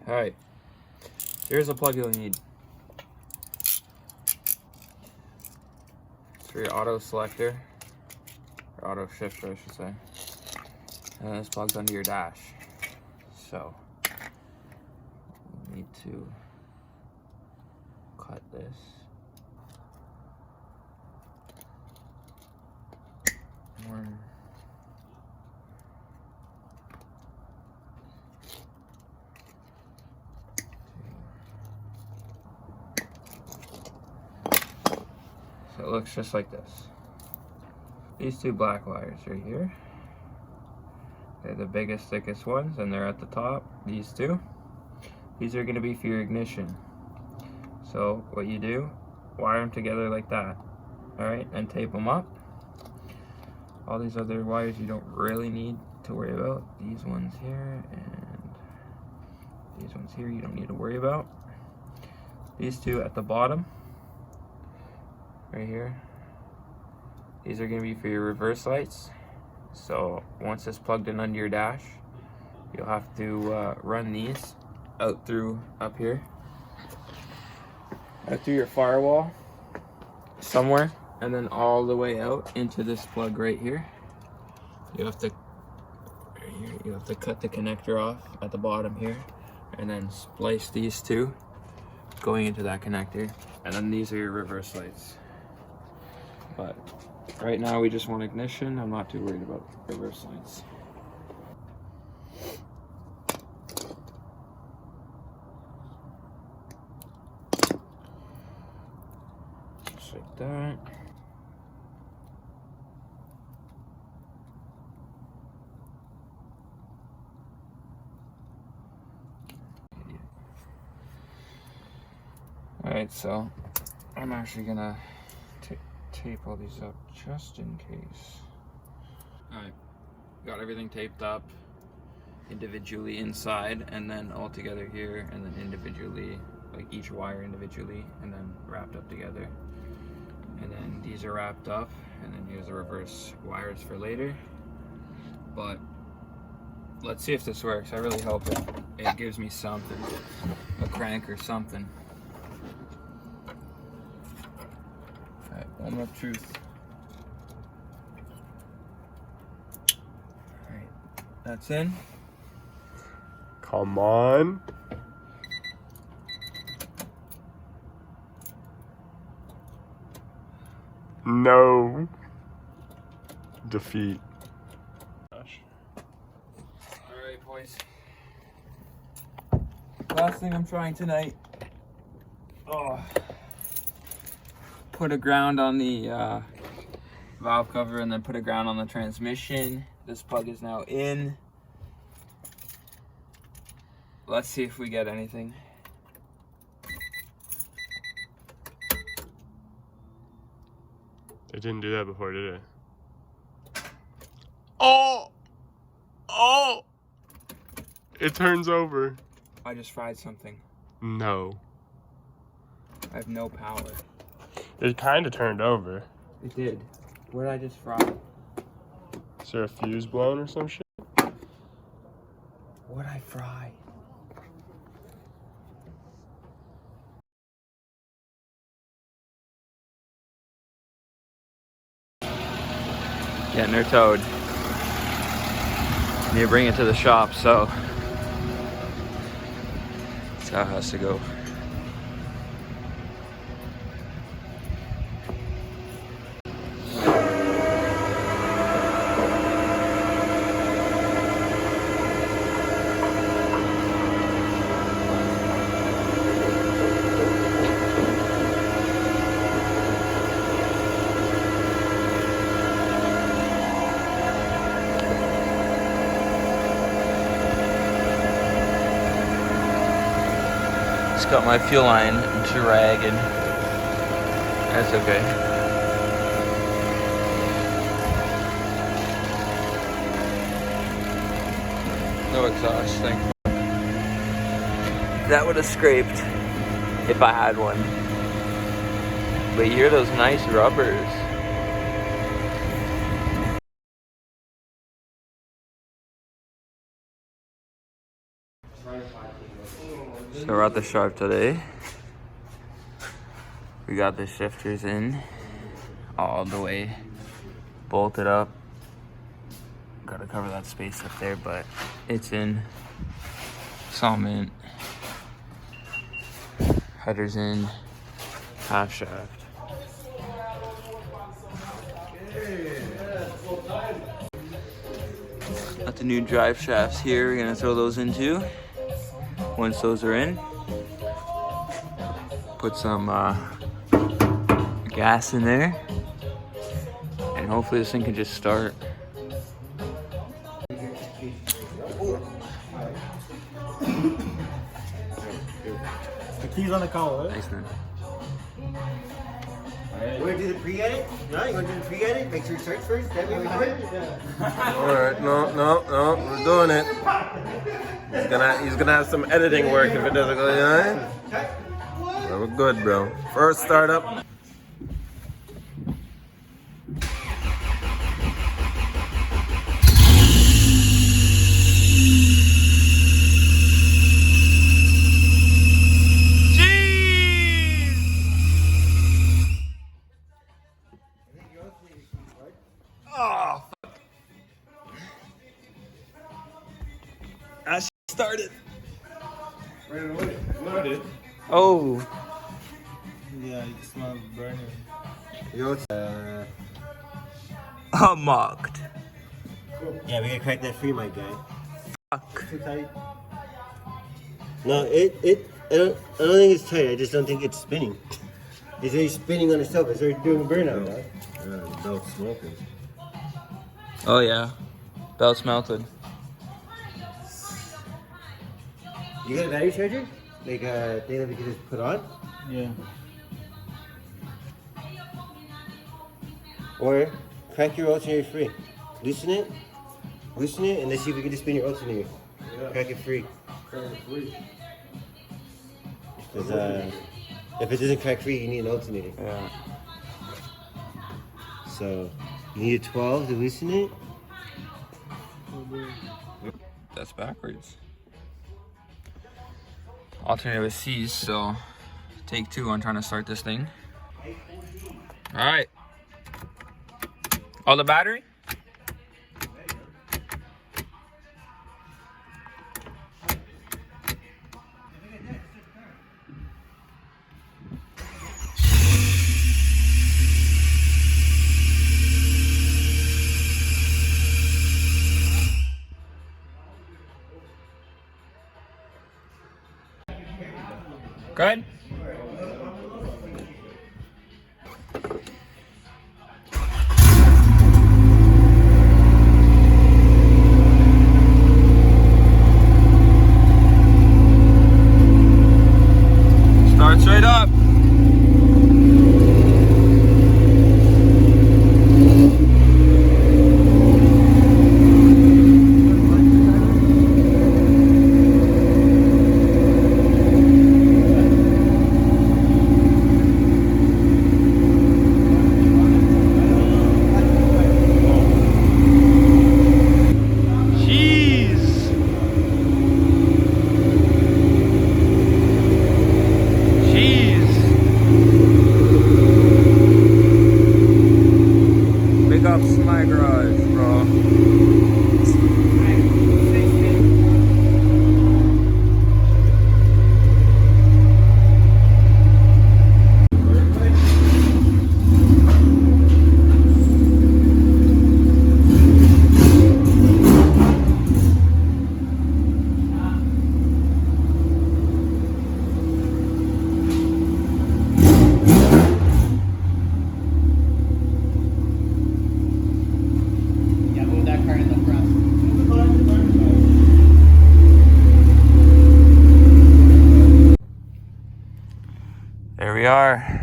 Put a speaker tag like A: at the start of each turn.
A: Alright, here's a plug you'll need. It's for your auto selector, or auto shifter I should say. And this plugs under your dash. So, you need to cut this. One. So it looks just like this. These two black wires right here, they're the biggest, thickest ones, and they're at the top. These two, these are going to be for your ignition. So what you do, wire them together like that, alright, and tape them up. All these other wires you don't really need to worry about. These ones here and these ones here you don't need to worry about. These two at the bottom, right here, these are going to be for your reverse lights. So once it's plugged in under your dash, you'll have to run these out through up here, out through your firewall somewhere, and then all the way out into this plug right here. You have to cut the connector off at the bottom here, and then splice these two going into that connector, and then these are your reverse lights. But right now we just want ignition. I'm not too worried about reverse lights. Just like that. Alright, so I'm actually gonna tape all these up just in case. Alright, got everything taped up individually inside, and then all together here, and then individually, like each wire individually, and then wrapped up together. And then these are wrapped up, and then here's the reverse wires for later. But let's see if this works. I really hope it gives me something, a crank or something. Alright, moment of truth. Alright, that's in.
B: Come on. No. Defeat.
A: Alright, boys. Last thing I'm trying tonight. Oh. Put a ground on the valve cover, and then put a ground on the transmission. This plug is now in. Let's see if we get anything.
B: It didn't do that before, did it? Oh! Oh! It turns over.
A: I just fried something.
B: No.
A: I have no power.
B: It kind of turned over.
A: It did. What did I just fry?
B: Is there a fuse blown or some shit?
A: What did I fry? Getting her towed. Need to bring it to the shop, so that's how it has to go. Got my fuel line dragging. That's okay. No exhaust thing. That would have scraped if I had one. But you hear those nice rubbers. So we're at the shop today. We got the shifters in all the way, bolted up. Gotta cover that space up there, but it's in. It's all mint. Headers in, half shaft. Got the new drive shafts here. We're gonna throw those in too. Once those are in, put some gas in there, and hopefully this thing can just start.
C: The keys on the car, right?
A: Thanks, man.
C: You want to do the pre-edit? No, you want to do the pre-edit? Make sure it starts first, then we record?
D: Alright, no, we're doing it. He's gonna have some editing work if it doesn't go right. Well, we're good, bro. First startup.
A: Oh, fuck. Started.
C: Right away. Started.
A: Oh.
C: Yeah, it smells burning.
A: Unlocked.
C: Yeah, we gotta crack that free, my guy.
A: Fuck.
C: Too tight. No, I don't think it's tight. I just don't think it's spinning. It's already spinning on itself. It's already doing a burnout, right?
D: Yeah, the belt's smoking.
A: Oh yeah. Belt's melted.
C: You got a battery charger? Like a thing that we can just put on?
E: Yeah.
C: Or crack your alternator free. Loosen it, and let's see if we can just spin your alternator.
D: Yeah.
C: Crack it free.
D: Crack it free.
C: Because if it doesn't crack free, you need an alternator.
A: Yeah.
C: So you need a 12 to loosen it.
A: That's backwards. Alternator was seized, so take two on trying to start this thing. Alright. Oh, the battery? Good? Starts right up. My garage, bro. There we are.